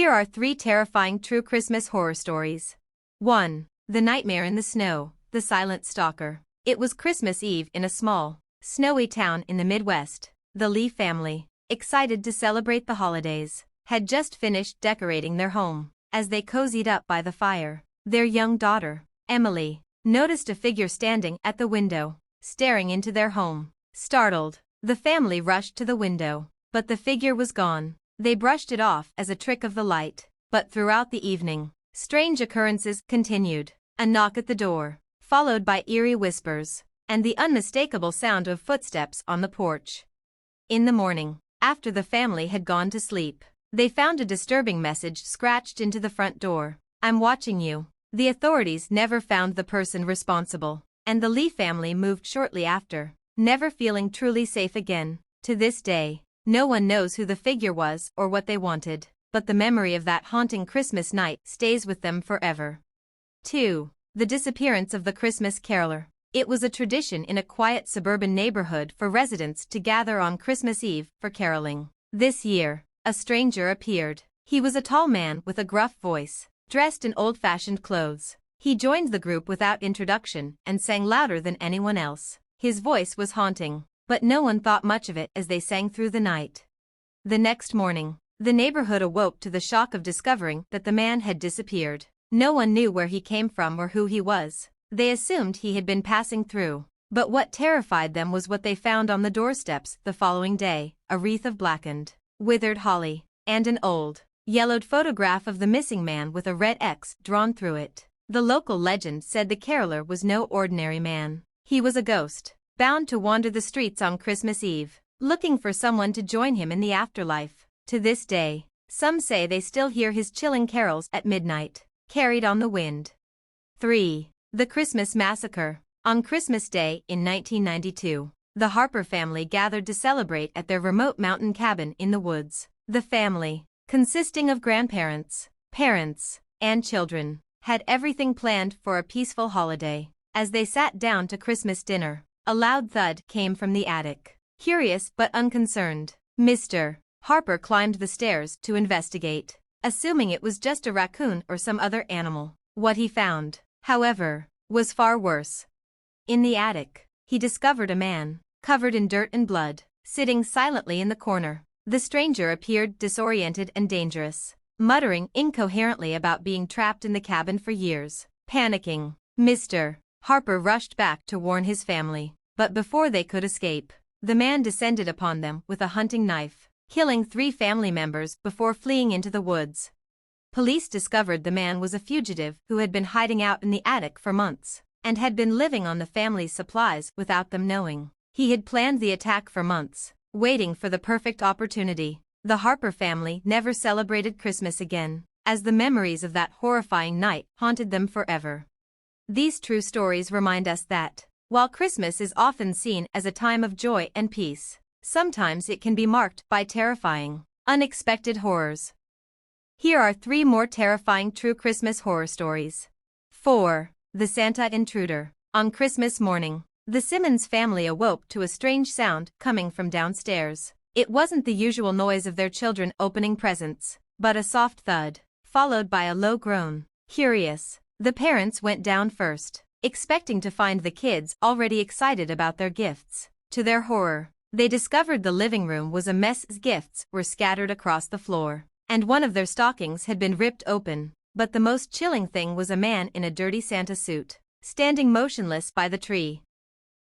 Here are 3 terrifying true Christmas horror stories. 1. The Nightmare in the Snow, the Silent Stalker. It was Christmas Eve in a small, snowy town in the Midwest. The Lee family, excited to celebrate the holidays, had just finished decorating their home. As they cozied up by the fire, their young daughter, Emily, noticed a figure standing at the window, staring into their home. Startled, the family rushed to the window, but the figure was gone. They brushed it off as a trick of the light, but throughout the evening, strange occurrences continued. A knock at the door, followed by eerie whispers, and the unmistakable sound of footsteps on the porch. In the morning, after the family had gone to sleep, they found a disturbing message scratched into the front door. "I'm watching you." The authorities never found the person responsible, and the Lee family moved shortly after, never feeling truly safe again. To this day, no one knows who the figure was or what they wanted, but the memory of that haunting Christmas night stays with them forever. 2. The Disappearance of the Christmas Caroler. It was a tradition in a quiet suburban neighborhood for residents to gather on Christmas Eve for caroling. This year, a stranger appeared. He was a tall man with a gruff voice, dressed in old-fashioned clothes. He joined the group without introduction and sang louder than anyone else. His voice was haunting, but no one thought much of it as they sang through the night. The next morning, the neighborhood awoke to the shock of discovering that the man had disappeared. No one knew where he came from or who he was. They assumed he had been passing through, but what terrified them was what they found on the doorsteps the following day: a wreath of blackened, withered holly, and an old, yellowed photograph of the missing man with a red X drawn through it. The local legend said the caroler was no ordinary man. He was a ghost, bound to wander the streets on Christmas Eve, looking for someone to join him in the afterlife. To this day, some say they still hear his chilling carols at midnight, carried on the wind. 3. The Christmas Massacre. On Christmas Day in 1992, the Harper family gathered to celebrate at their remote mountain cabin in the woods. The family, consisting of grandparents, parents, and children, had everything planned for a peaceful holiday. As they sat down to Christmas dinner, a loud thud came from the attic. Curious but unconcerned, Mr. Harper climbed the stairs to investigate, assuming it was just a raccoon or some other animal. What he found, however, was far worse. In the attic, he discovered a man, covered in dirt and blood, sitting silently in the corner. The stranger appeared disoriented and dangerous, muttering incoherently about being trapped in the cabin for years. Panicking, Mr. Harper rushed back to warn his family, but before they could escape, the man descended upon them with a hunting knife, killing 3 family members before fleeing into the woods. Police discovered the man was a fugitive who had been hiding out in the attic for months, and had been living on the family's supplies without them knowing. He had planned the attack for months, waiting for the perfect opportunity. The Harper family never celebrated Christmas again, as the memories of that horrifying night haunted them forever. These true stories remind us that, while Christmas is often seen as a time of joy and peace, sometimes it can be marked by terrifying, unexpected horrors. Here are 3 more terrifying true Christmas horror stories. 4. The Santa Intruder. On Christmas morning, the Simmons family awoke to a strange sound coming from downstairs. It wasn't the usual noise of their children opening presents, but a soft thud, followed by a low groan. Curious, the parents went down first, expecting to find the kids already excited about their gifts. To their horror, they discovered the living room was a mess as gifts were scattered across the floor, and one of their stockings had been ripped open. But the most chilling thing was a man in a dirty Santa suit, standing motionless by the tree.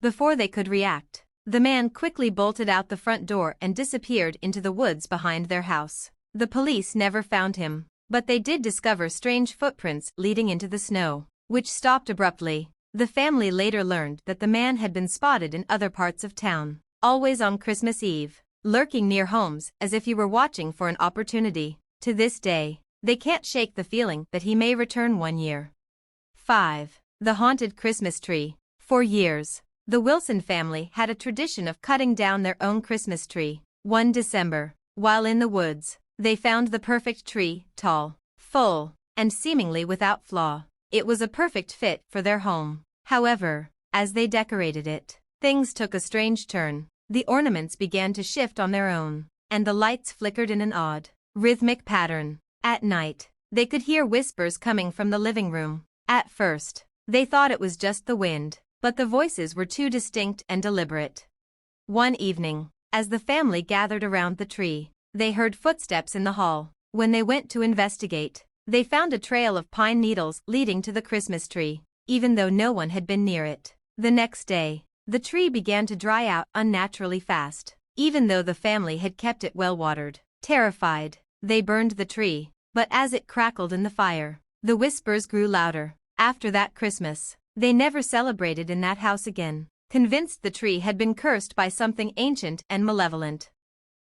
Before they could react, the man quickly bolted out the front door and disappeared into the woods behind their house. The police never found him, but they did discover strange footprints leading into the snow, which stopped abruptly. The family later learned that the man had been spotted in other parts of town, always on Christmas Eve, lurking near homes as if he were watching for an opportunity. To this day, they can't shake the feeling that he may return one year. 5. The Haunted Christmas Tree. For years, the Wilson family had a tradition of cutting down their own Christmas tree. One December, while in the woods, they found the perfect tree, tall, full, and seemingly without flaw. It was a perfect fit for their home. However, as they decorated it, things took a strange turn. The ornaments began to shift on their own, and the lights flickered in an odd, rhythmic pattern. At night, they could hear whispers coming from the living room. At first, they thought it was just the wind, but the voices were too distinct and deliberate. One evening, as the family gathered around the tree, they heard footsteps in the hall. When they went to investigate, they found a trail of pine needles leading to the Christmas tree, even though no one had been near it. The next day, the tree began to dry out unnaturally fast, even though the family had kept it well watered. Terrified, they burned the tree, but as it crackled in the fire, the whispers grew louder. After that Christmas, they never celebrated in that house again, convinced the tree had been cursed by something ancient and malevolent.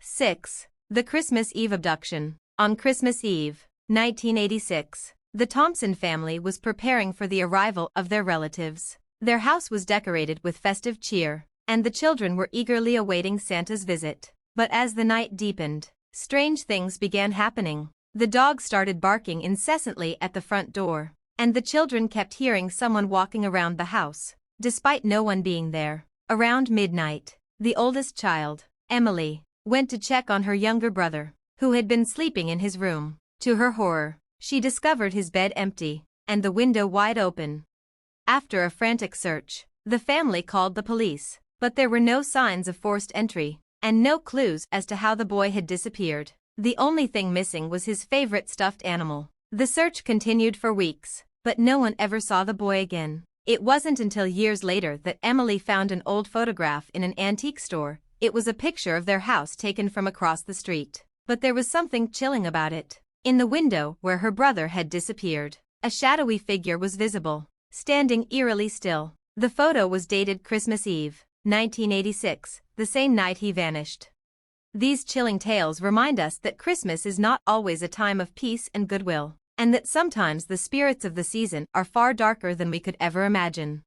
6. The Christmas Eve Abduction. On Christmas Eve, 1986, the Thompson family was preparing for the arrival of their relatives. Their house was decorated with festive cheer, and the children were eagerly awaiting Santa's visit. But as the night deepened, strange things began happening. The dog started barking incessantly at the front door, and the children kept hearing someone walking around the house, despite no one being there. Around midnight, the oldest child, Emily, went to check on her younger brother, who had been sleeping in his room. To her horror, she discovered his bed empty, and the window wide open. After a frantic search, the family called the police, but there were no signs of forced entry, and no clues as to how the boy had disappeared. The only thing missing was his favorite stuffed animal. The search continued for weeks, but no one ever saw the boy again. It wasn't until years later that Emily found an old photograph in an antique store. It was a picture of their house taken from across the street, but there was something chilling about it. In the window where her brother had disappeared, a shadowy figure was visible, standing eerily still. The photo was dated Christmas Eve, 1986, the same night he vanished. These chilling tales remind us that Christmas is not always a time of peace and goodwill, and that sometimes the spirits of the season are far darker than we could ever imagine.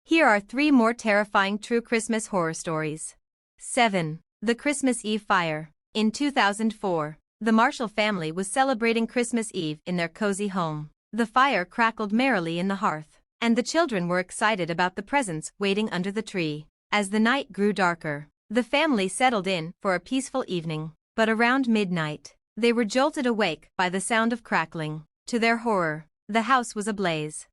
Here are 3 more terrifying true Christmas horror stories. 7. The Christmas Eve Fire. In 2004, the Marshall family was celebrating Christmas Eve in their cozy home. The fire crackled merrily in the hearth, and the children were excited about the presents waiting under the tree. As the night grew darker, the family settled in for a peaceful evening, but around midnight, they were jolted awake by the sound of crackling. To their horror, the house was ablaze.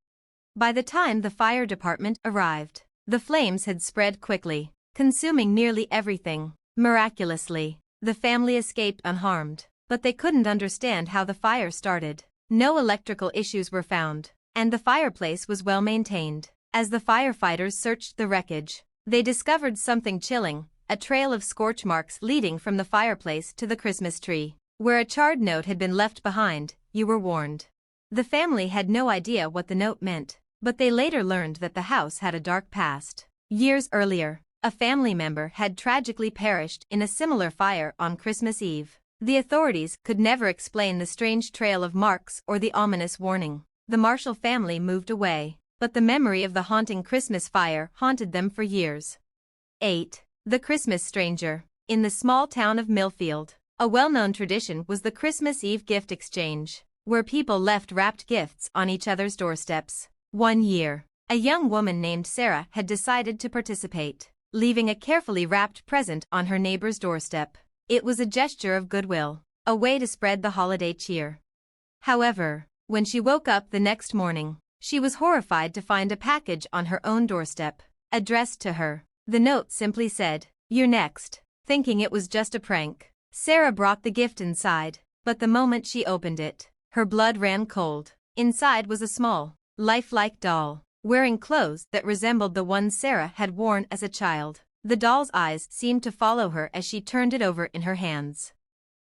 By the time the fire department arrived, the flames had spread quickly, consuming nearly everything. Miraculously, the family escaped unharmed, but they couldn't understand how the fire started. No electrical issues were found, and the fireplace was well maintained. As the firefighters searched the wreckage, they discovered something chilling: a trail of scorch marks leading from the fireplace to the Christmas tree, where a charred note had been left behind. "You were warned." The family had no idea what the note meant, but they later learned that the house had a dark past. Years earlier, a family member had tragically perished in a similar fire on Christmas Eve. The authorities could never explain the strange trail of marks or the ominous warning. The Marshall family moved away, but the memory of the haunting Christmas fire haunted them for years. 8. The Christmas Stranger. In the small town of Millfield, a well-known tradition was the Christmas Eve gift exchange, where people left wrapped gifts on each other's doorsteps. One year, a young woman named Sarah had decided to participate, leaving a carefully wrapped present on her neighbor's doorstep. It was a gesture of goodwill, a way to spread the holiday cheer. However, when she woke up the next morning, she was horrified to find a package on her own doorstep, addressed to her. The note simply said, "You're next." Thinking it was just a prank, Sarah brought the gift inside, but the moment she opened it, her blood ran cold. Inside was a small, lifelike doll, wearing clothes that resembled the ones Sarah had worn as a child. The doll's eyes seemed to follow her as she turned it over in her hands.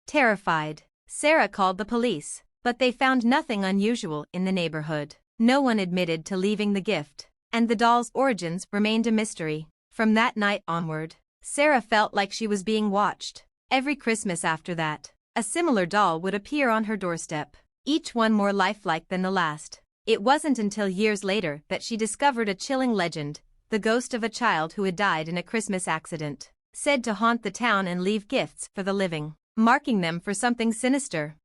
Terrified, Sarah called the police, but they found nothing unusual in the neighborhood. No one admitted to leaving the gift, and the doll's origins remained a mystery. From that night onward, Sarah felt like she was being watched. Every Christmas after that, a similar doll would appear on her doorstep, each one more lifelike than the last. It wasn't until years later that she discovered a chilling legend: the ghost of a child who had died in a Christmas accident, said to haunt the town and leave gifts for the living, marking them for something sinister.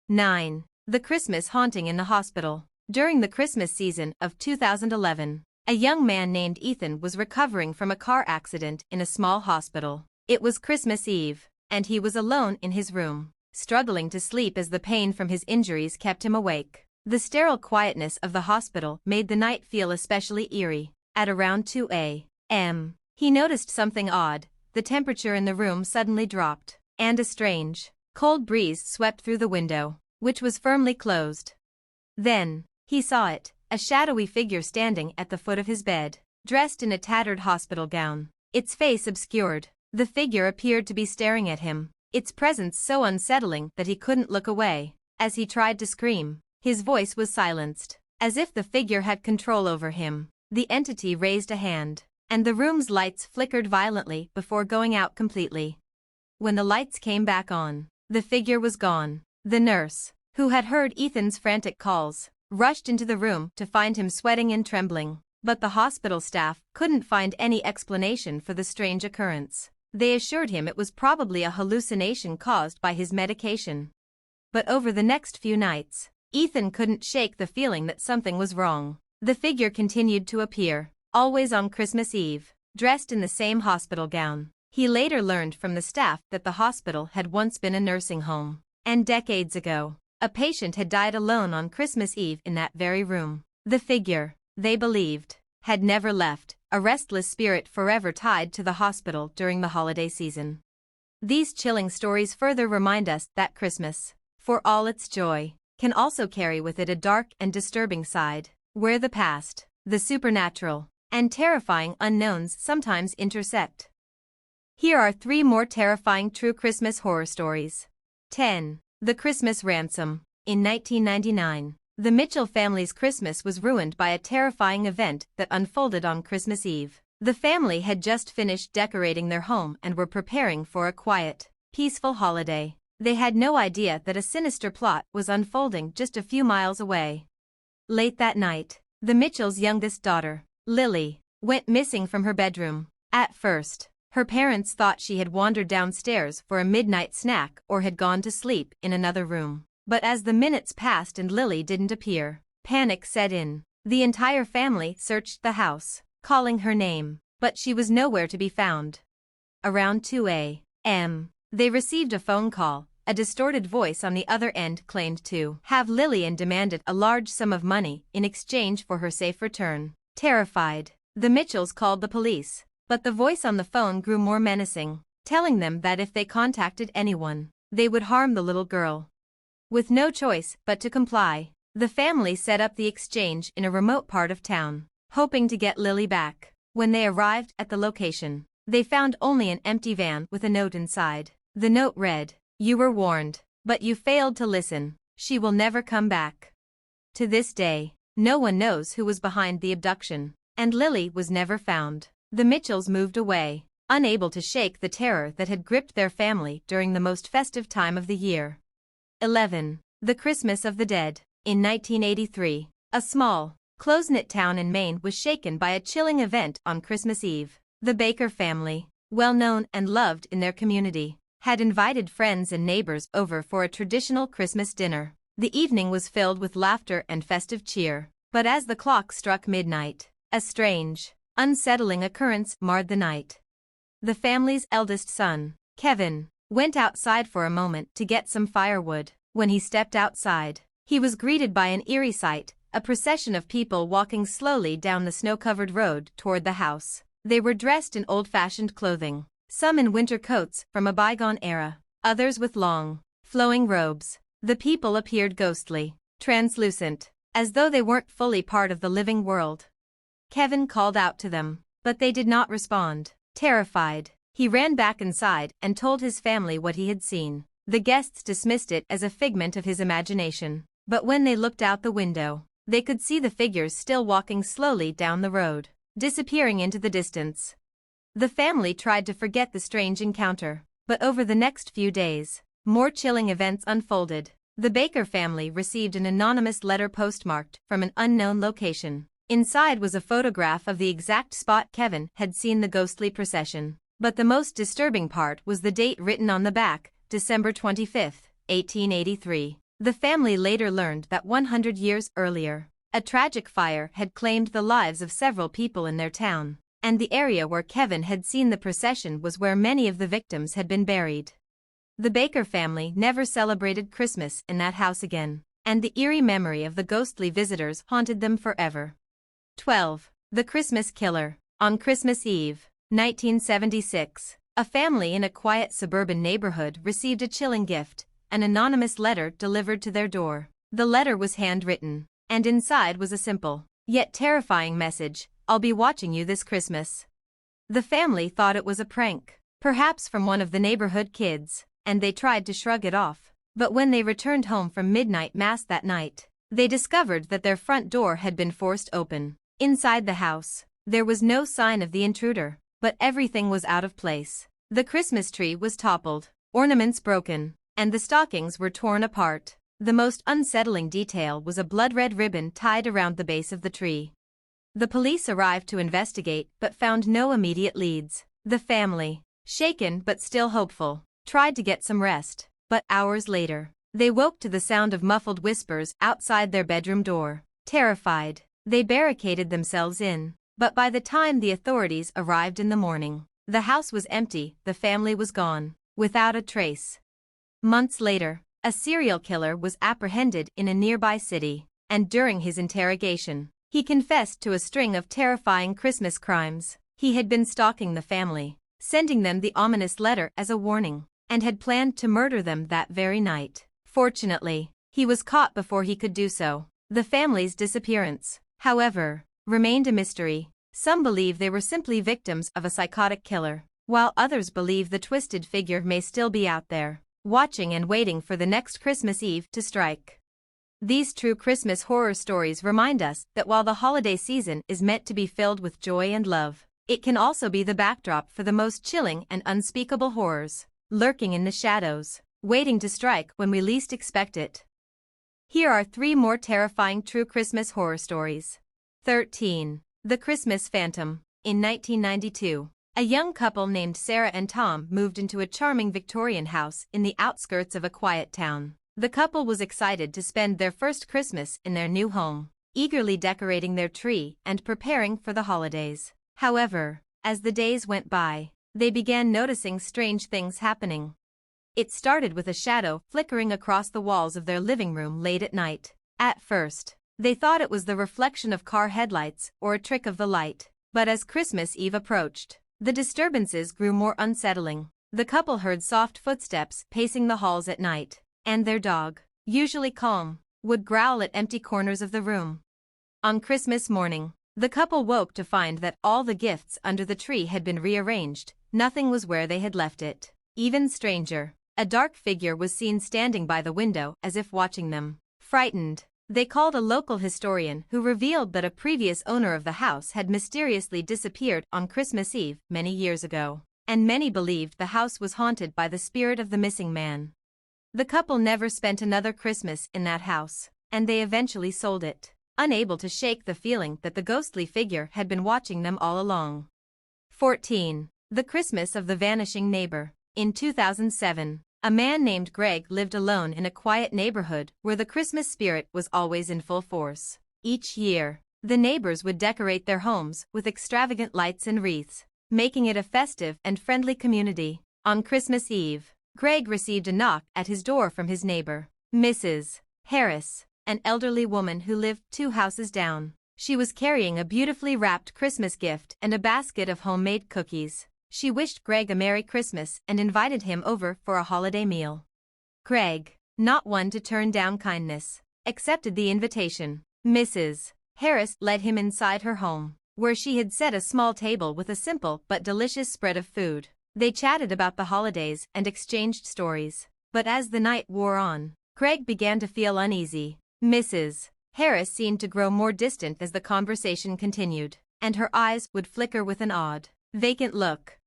9. The Christmas Haunting in the Hospital. During the Christmas season of 2011, a young man named Ethan was recovering from a car accident in a small hospital. It was Christmas Eve, and he was alone in his room. struggling to sleep as the pain from his injuries kept him awake. The sterile quietness of the hospital made the night feel especially eerie. At around 2 a.m., he noticed something odd. The temperature in the room suddenly dropped, and a strange, cold breeze swept through the window, which was firmly closed. Then, he saw it, a shadowy figure standing at the foot of his bed, dressed in a tattered hospital gown, its face obscured. The figure appeared to be staring at him, its presence so unsettling that he couldn't look away. As he tried to scream, his voice was silenced, as if the figure had control over him. The entity raised a hand, and the room's lights flickered violently before going out completely. When the lights came back on, the figure was gone. The nurse, who had heard Ethan's frantic calls, rushed into the room to find him sweating and trembling, but the hospital staff couldn't find any explanation for the strange occurrence. They assured him it was probably a hallucination caused by his medication. But over the next few nights, Ethan couldn't shake the feeling that something was wrong. The figure continued to appear, always on Christmas Eve, dressed in the same hospital gown. He later learned from the staff that the hospital had once been a nursing home, and decades ago, a patient had died alone on Christmas Eve in that very room. The figure, they believed, had never left, a restless spirit forever tied to the hospital during the holiday season. These chilling stories further remind us that Christmas, for all its joy, can also carry with it a dark and disturbing side, where the past, the supernatural, and terrifying unknowns sometimes intersect. Here are 3 more terrifying true Christmas horror stories. 10. The Christmas Ransom. In 1999, the Mitchell family's Christmas was ruined by a terrifying event that unfolded on Christmas Eve. The family had just finished decorating their home and were preparing for a quiet, peaceful holiday. They had no idea that a sinister plot was unfolding just a few miles away. Late that night, the Mitchells' youngest daughter, Lily, went missing from her bedroom. At first, her parents thought she had wandered downstairs for a midnight snack or had gone to sleep in another room. But as the minutes passed and Lily didn't appear, panic set in. The entire family searched the house, calling her name, but she was nowhere to be found. Around 2 a.m., they received a phone call. A distorted voice on the other end claimed to have Lily and demanded a large sum of money in exchange for her safe return. Terrified, the Mitchells called the police, but the voice on the phone grew more menacing, telling them that if they contacted anyone, they would harm the little girl. With no choice but to comply, the family set up the exchange in a remote part of town, hoping to get Lily back. When they arrived at the location, they found only an empty van with a note inside. The note read, "You were warned, but you failed to listen. She will never come back." To this day, no one knows who was behind the abduction, and Lily was never found. The Mitchells moved away, unable to shake the terror that had gripped their family during the most festive time of the year. 11. The Christmas of the Dead. In 1983, a small, close-knit town in Maine was shaken by a chilling event on Christmas Eve. The Baker family, well known and loved in their community, had invited friends and neighbors over for a traditional Christmas dinner. The evening was filled with laughter and festive cheer, but as the clock struck midnight, a strange, unsettling occurrence marred the night. The family's eldest son, Kevin, went outside for a moment to get some firewood. When he stepped outside, he was greeted by an eerie sight, a procession of people walking slowly down the snow-covered road toward the house. They were dressed in old-fashioned clothing, some in winter coats from a bygone era, others with long, flowing robes. The people appeared ghostly, translucent, as though they weren't fully part of the living world. Kevin called out to them, but they did not respond. Terrified, he ran back inside and told his family what he had seen. The guests dismissed it as a figment of his imagination, but when they looked out the window, they could see the figures still walking slowly down the road, disappearing into the distance. The family tried to forget the strange encounter, but over the next few days, more chilling events unfolded. The Baker family received an anonymous letter postmarked from an unknown location. Inside was a photograph of the exact spot Kevin had seen the ghostly procession. But the most disturbing part was the date written on the back, December 25, 1883. The family later learned that 100 years earlier, a tragic fire had claimed the lives of several people in their town, and the area where Kevin had seen the procession was where many of the victims had been buried. The Baker family never celebrated Christmas in that house again, and the eerie memory of the ghostly visitors haunted them forever. 12. The Christmas Killer. On Christmas Eve, 1976, a family in a quiet suburban neighborhood received a chilling gift, an anonymous letter delivered to their door. The letter was handwritten, and inside was a simple, yet terrifying message: "I'll be watching you this Christmas." The family thought it was a prank, perhaps from one of the neighborhood kids, and they tried to shrug it off. But when they returned home from midnight mass that night, they discovered that their front door had been forced open. Inside the house, there was no sign of the intruder, but everything was out of place. The Christmas tree was toppled, ornaments broken, and the stockings were torn apart. The most unsettling detail was a blood-red ribbon tied around the base of the tree. The police arrived to investigate but found no immediate leads. The family, shaken but still hopeful, tried to get some rest, but hours later, they woke to the sound of muffled whispers outside their bedroom door. Terrified, they barricaded themselves in, but by the time the authorities arrived in the morning, the house was empty, the family was gone, without a trace. Months later, a serial killer was apprehended in a nearby city, and during his interrogation, he confessed to a string of terrifying Christmas crimes. He had been stalking the family, sending them the ominous letter as a warning, and had planned to murder them that very night. Fortunately, he was caught before he could do so. The family's disappearance, however, remained a mystery. Some believe they were simply victims of a psychotic killer, while others believe the twisted figure may still be out there, watching and waiting for the next Christmas Eve to strike. These true Christmas horror stories remind us that while the holiday season is meant to be filled with joy and love, it can also be the backdrop for the most chilling and unspeakable horrors, lurking in the shadows, waiting to strike when we least expect it. Here are 3 more terrifying true Christmas horror stories. 13. The Christmas Phantom. In 1992, a young couple named Sarah and Tom moved into a charming Victorian house in the outskirts of a quiet town. The couple was excited to spend their first Christmas in their new home, eagerly decorating their tree and preparing for the holidays. However, as the days went by, they began noticing strange things happening. It started with a shadow flickering across the walls of their living room late at night. At first, they thought it was the reflection of car headlights or a trick of the light, but as Christmas Eve approached, the disturbances grew more unsettling. The couple heard soft footsteps pacing the halls at night, and their dog, usually calm, would growl at empty corners of the room. On Christmas morning, the couple woke to find that all the gifts under the tree had been rearranged. Nothing was where they had left it. Even stranger, a dark figure was seen standing by the window as if watching them. Frightened, they called a local historian who revealed that a previous owner of the house had mysteriously disappeared on Christmas Eve many years ago, and many believed the house was haunted by the spirit of the missing man. The couple never spent another Christmas in that house, and they eventually sold it, unable to shake the feeling that the ghostly figure had been watching them all along. 14. The Christmas of the Vanishing Neighbor. In 2007, a man named Greg lived alone in a quiet neighborhood where the Christmas spirit was always in full force. Each year, the neighbors would decorate their homes with extravagant lights and wreaths, making it a festive and friendly community. On Christmas Eve, Greg received a knock at his door from his neighbor, Mrs. Harris, an elderly woman who lived 2 houses down. She was carrying a beautifully wrapped Christmas gift and a basket of homemade cookies. She wished Greg a Merry Christmas and invited him over for a holiday meal. Greg, not one to turn down kindness, accepted the invitation. Mrs. Harris led him inside her home, where she had set a small table with a simple but delicious spread of food. They chatted about the holidays and exchanged stories, but as the night wore on, Greg began to feel uneasy. Mrs. Harris seemed to grow more distant as the conversation continued, and her eyes would flicker with an odd, vacant look.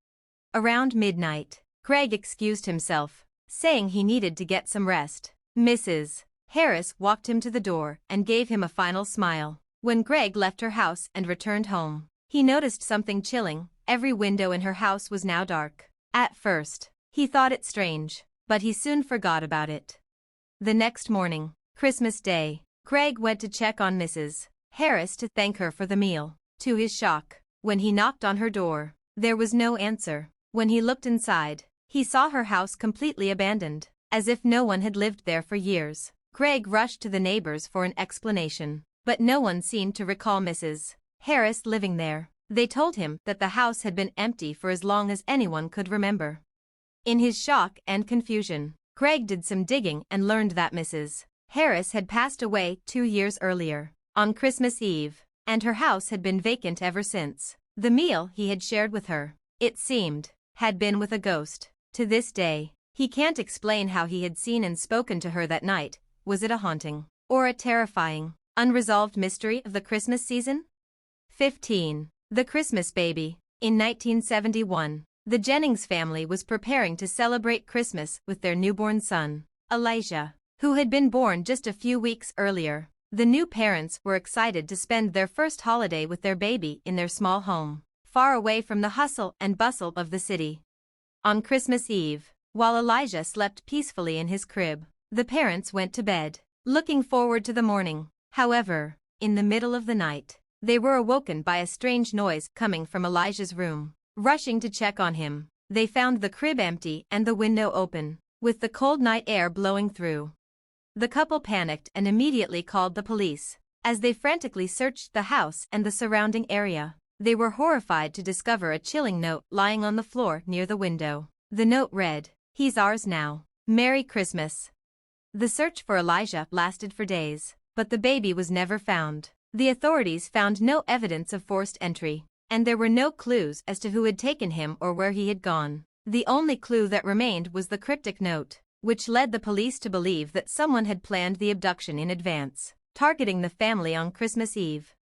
Around midnight, Greg excused himself, saying he needed to get some rest. Mrs. Harris walked him to the door and gave him a final smile. When Greg left her house and returned home, he noticed something chilling. Every window in her house was now dark. At first, he thought it strange, but he soon forgot about it. The next morning, Christmas Day, Greg went to check on Mrs. Harris to thank her for the meal. To his shock, when he knocked on her door, there was no answer. When he looked inside, he He saw her house completely abandoned, as if no one had lived there for years. Greg rushed to the neighbors for an explanation, but no one seemed to recall Mrs. Harris living there. They told him that the house had been empty for as long as anyone could remember. In his shock and confusion, Greg did some digging and learned that Mrs. Harris had passed away 2 years earlier, on Christmas Eve, and her house had been vacant ever since. The meal he had shared with her, it seemed, had been with a ghost. To this day, he can't explain how he had seen and spoken to her that night. Was it a haunting, or a terrifying, unresolved mystery of the Christmas season? 15. The Christmas Baby. In 1971, the Jennings family was preparing to celebrate Christmas with their newborn son, Elijah, who had been born just a few weeks earlier. The new parents were excited to spend their first holiday with their baby in their small home, far away from the hustle and bustle of the city. On Christmas Eve, while Elijah slept peacefully in his crib, the parents went to bed, looking forward to the morning. However, in the middle of the night, they were awoken by a strange noise coming from Elijah's room. Rushing to check on him, they found the crib empty and the window open, with the cold night air blowing through. The couple panicked and immediately called the police. As they frantically searched the house and the surrounding area, they were horrified to discover a chilling note lying on the floor near the window. The note read, "He's ours now. Merry Christmas." The search for Elijah lasted for days, but the baby was never found. The authorities found no evidence of forced entry, and there were no clues as to who had taken him or where he had gone. The only clue that remained was the cryptic note, which led the police to believe that someone had planned the abduction in advance, targeting the family on Christmas Eve.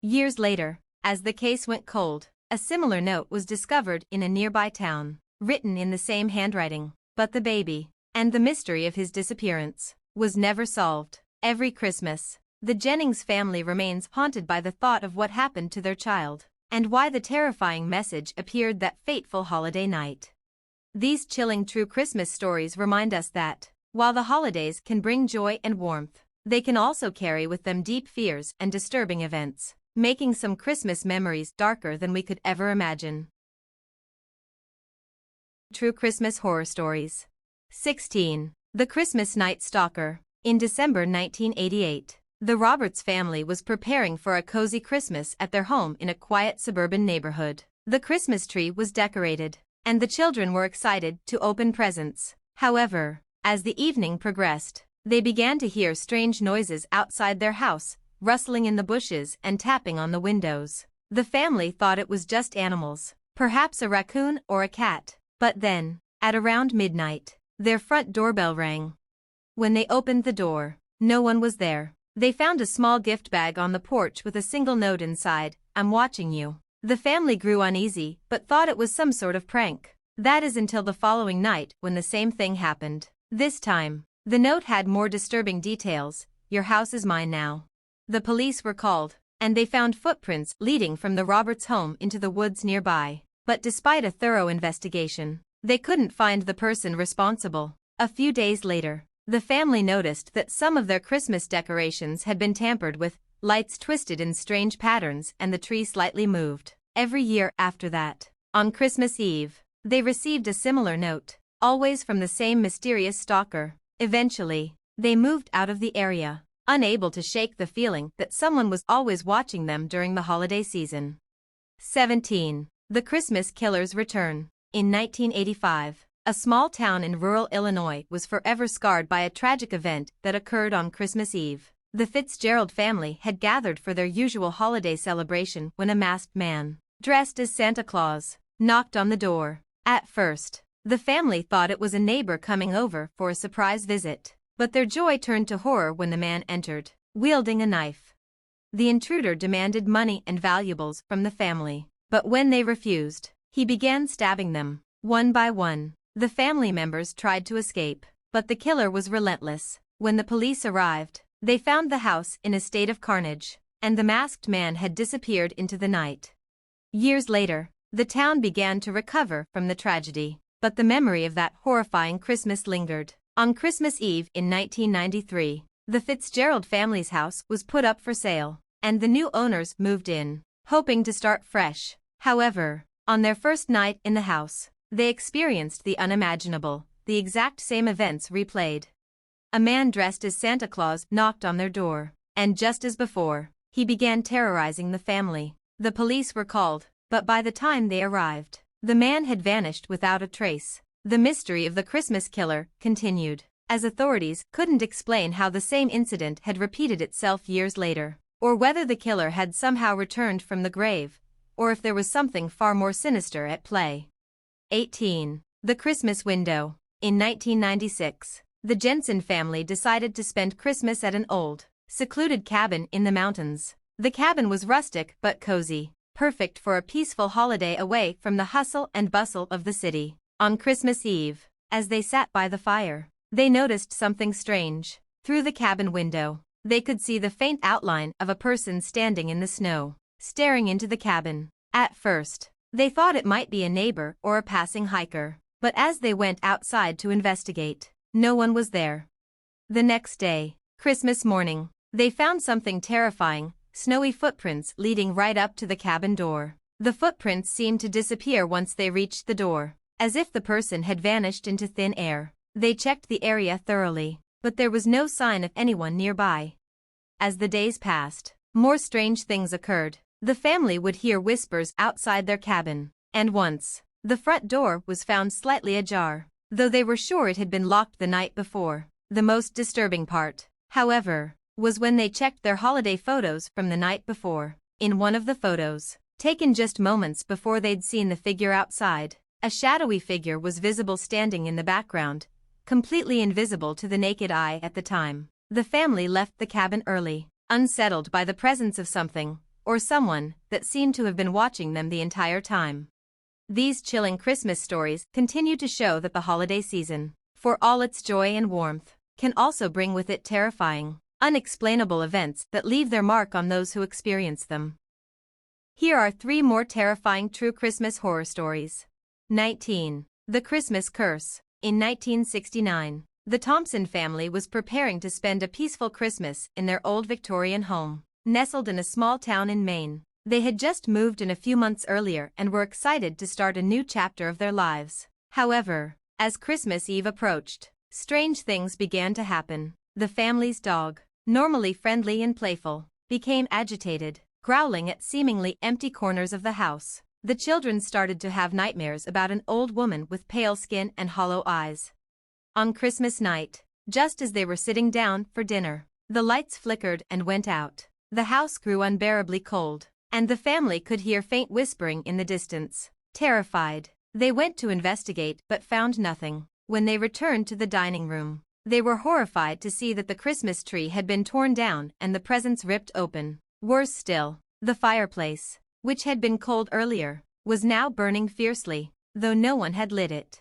Years later, as the case went cold, a similar note was discovered in a nearby town, written in the same handwriting, but the baby, and the mystery of his disappearance, was never solved. Every Christmas, the Jennings family remains haunted by the thought of what happened to their child, and why the terrifying message appeared that fateful holiday night. These chilling true Christmas stories remind us that, while the holidays can bring joy and warmth, they can also carry with them deep fears and disturbing events, making some Christmas memories darker than we could ever imagine. True Christmas Horror Stories. 16. The Christmas Night Stalker. In December 1988, the Roberts family was preparing for a cozy Christmas at their home in a quiet suburban neighborhood. The Christmas tree was decorated, and the children were excited to open presents. However, as the evening progressed, they began to hear strange noises outside their house, rustling in the bushes and tapping on the windows. The family thought it was just animals, perhaps a raccoon or a cat. But then, at around midnight, their front doorbell rang. When they opened the door, no one was there. They found a small gift bag on the porch with a single note inside, "I'm watching you." The family grew uneasy but thought it was some sort of prank. That is until the following night when the same thing happened. This time, the note had more disturbing details. "Your house is mine now." The police were called, and they found footprints leading from the Roberts home into the woods nearby. But despite a thorough investigation, they couldn't find the person responsible. A few days later, the family noticed that some of their Christmas decorations had been tampered with, lights twisted in strange patterns and the tree slightly moved. Every year after that, on Christmas Eve, they received a similar note, always from the same mysterious stalker. Eventually, they moved out of the area, unable to shake the feeling that someone was always watching them during the holiday season. 17. The Christmas Killer's Return. In 1985, a small town in rural Illinois was forever scarred by a tragic event that occurred on Christmas Eve. The Fitzgerald family had gathered for their usual holiday celebration when a masked man, dressed as Santa Claus, knocked on the door. At first, the family thought it was a neighbor coming over for a surprise visit, but their joy turned to horror when the man entered, wielding a knife. The intruder demanded money and valuables from the family, but when they refused, he began stabbing them, one by one. The family members tried to escape, but the killer was relentless. When the police arrived, they found the house in a state of carnage, and the masked man had disappeared into the night. Years later, the town began to recover from the tragedy, but the memory of that horrifying Christmas lingered. On Christmas Eve in 1993, the Fitzgerald family's house was put up for sale, and the new owners moved in, hoping to start fresh. However, on their first night in the house, They experienced the unimaginable, the exact same events replayed. A man dressed as Santa Claus knocked on their door, and just as before, he began terrorizing the family. The police were called, but by the time they arrived, the man had vanished without a trace. The mystery of the Christmas killer continued, as authorities couldn't explain how the same incident had repeated itself years later, or whether the killer had somehow returned from the grave, or if there was something far more sinister at play. 18. The Christmas Window. In 1996, the Jensen family decided to spend Christmas at an old, secluded cabin in the mountains. The cabin was rustic but cozy, perfect for a peaceful holiday away from the hustle and bustle of the city. On Christmas Eve, as they sat by the fire, they noticed something strange. Through the cabin window, they could see the faint outline of a person standing in the snow, staring into the cabin. At first, they thought it might be a neighbor or a passing hiker, but as they went outside to investigate, no one was there. The next day, Christmas morning, they found something terrifying: snowy footprints leading right up to the cabin door. The footprints seemed to disappear once they reached the door, as if the person had vanished into thin air. They checked the area thoroughly, but there was no sign of anyone nearby. As the days passed, more strange things occurred. The family would hear whispers outside their cabin, and once, the front door was found slightly ajar, though they were sure it had been locked the night before. The most disturbing part, however, was when they checked their holiday photos from the night before. In one of the photos, taken just moments before they'd seen the figure outside, a shadowy figure was visible standing in the background, completely invisible to the naked eye at the time. The family left the cabin early, unsettled by the presence of something, or someone, that seemed to have been watching them the entire time. These chilling Christmas stories continue to show that the holiday season, for all its joy and warmth, can also bring with it terrifying, unexplainable events that leave their mark on those who experience them. Here are 3 more terrifying true Christmas horror stories. 19. The Christmas Curse. In 1969, the Thompson family was preparing to spend a peaceful Christmas in their old Victorian home, nestled in a small town in Maine. They had just moved in a few months earlier and were excited to start a new chapter of their lives. However, as Christmas Eve approached, strange things began to happen. The family's dog, normally friendly and playful, became agitated, growling at seemingly empty corners of the house. The children started to have nightmares about an old woman with pale skin and hollow eyes. On Christmas night, just as they were sitting down for dinner, the lights flickered and went out. The house grew unbearably cold, and the family could hear faint whispering in the distance. Terrified, they went to investigate but found nothing. When they returned to the dining room, they were horrified to see that the Christmas tree had been torn down and the presents ripped open. Worse still, the fireplace, which had been cold earlier, was now burning fiercely, though no one had lit it.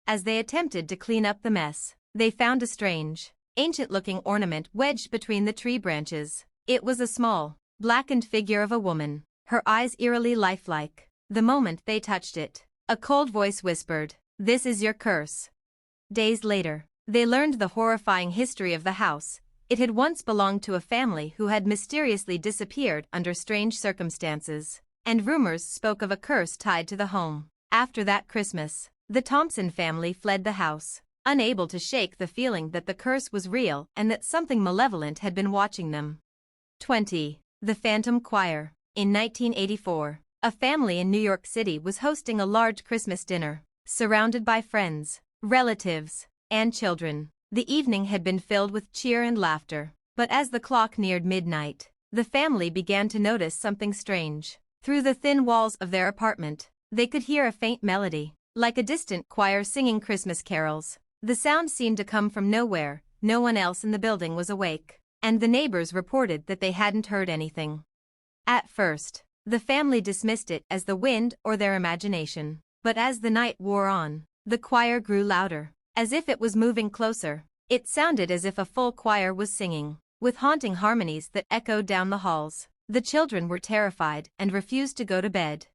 As they attempted to clean up the mess, they found a strange, ancient-looking ornament wedged between the tree branches. It was a small, blackened figure of a woman, her eyes eerily lifelike. The moment they touched it, a cold voice whispered, "This is your curse." Days later, they learned the horrifying history of the house. It had once belonged to a family who had mysteriously disappeared under strange circumstances, and rumors spoke of a curse tied to the home. After that Christmas, the Thompson family fled the house, unable to shake the feeling that the curse was real and that something malevolent had been watching them. 20. The Phantom Choir. In 1984, a family in New York City was hosting a large Christmas dinner, surrounded by friends, relatives, and children. The evening had been filled with cheer and laughter, but as the clock neared midnight, the family began to notice something strange. Through the thin walls of their apartment, they could hear a faint melody, like a distant choir singing Christmas carols. The sound seemed to come from nowhere. No one else in the building was awake, and the neighbors reported that they hadn't heard anything. At first, the family dismissed it as the wind or their imagination, but as the night wore on, the choir grew louder, as if it was moving closer. It sounded as if a full choir was singing, with haunting harmonies that echoed down the halls. The children were terrified and refused to go to bed.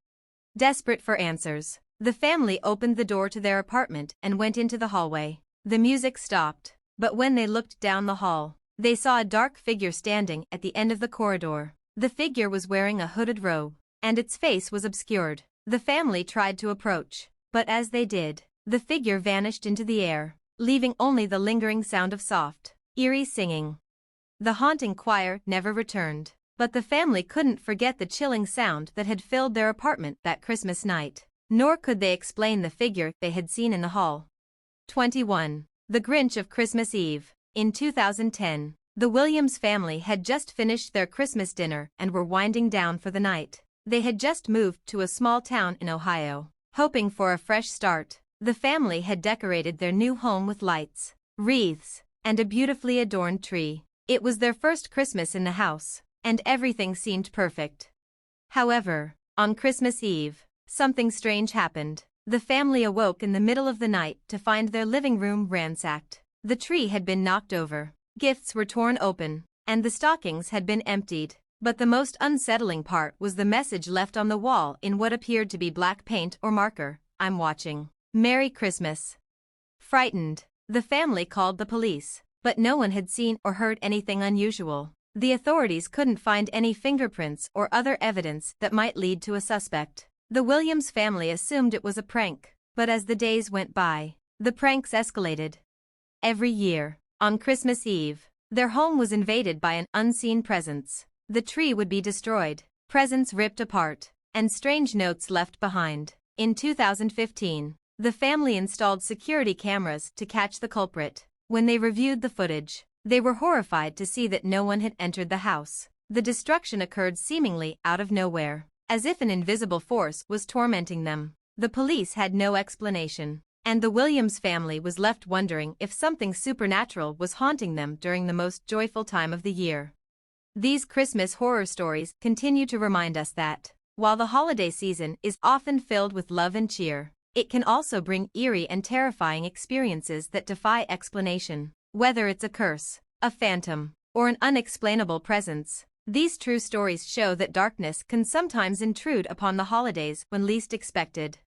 Desperate for answers, the family opened the door to their apartment and went into the hallway. The music stopped, but when they looked down the hall, they saw a dark figure standing at the end of the corridor. The figure was wearing a hooded robe, and its face was obscured. The family tried to approach, But as they did, the figure vanished into the air, leaving only the lingering sound of soft, eerie singing. The haunting choir never returned, but the family couldn't forget the chilling sound that had filled their apartment that Christmas night, nor could they explain the figure they had seen in the hall. 21. The Grinch of Christmas Eve. In 2010, the Williams family had just finished their Christmas dinner and were winding down for the night. They had just moved to a small town in Ohio, hoping for a fresh start. The family had decorated their new home with lights, wreaths, and a beautifully adorned tree. It was their first Christmas in the house, and everything seemed perfect. However, on Christmas Eve, something strange happened. The family awoke in the middle of the night to find their living room ransacked. The tree had been knocked over, gifts were torn open, and the stockings had been emptied. But the most unsettling part was the message left on the wall in what appeared to be black paint or marker: "I'm watching. Merry Christmas." Frightened, the family called the police, but no one had seen or heard anything unusual. The authorities couldn't find any fingerprints or other evidence that might lead to a suspect. The Williams family assumed it was a prank, but as the days went by, the pranks escalated. Every year, on Christmas Eve, their home was invaded by an unseen presence. The tree would be destroyed, presents ripped apart, and strange notes left behind. In 2015, the family installed security cameras to catch the culprit. When they reviewed the footage, they were horrified to see that no one had entered the house. The destruction occurred seemingly out of nowhere, as if an invisible force was tormenting them. The police had no explanation, and the Williams family was left wondering if something supernatural was haunting them during the most joyful time of the year. These Christmas horror stories continue to remind us that, while the holiday season is often filled with love and cheer, it can also bring eerie and terrifying experiences that defy explanation. Whether it's a curse, a phantom, or an unexplainable presence, these true stories show that darkness can sometimes intrude upon the holidays when least expected.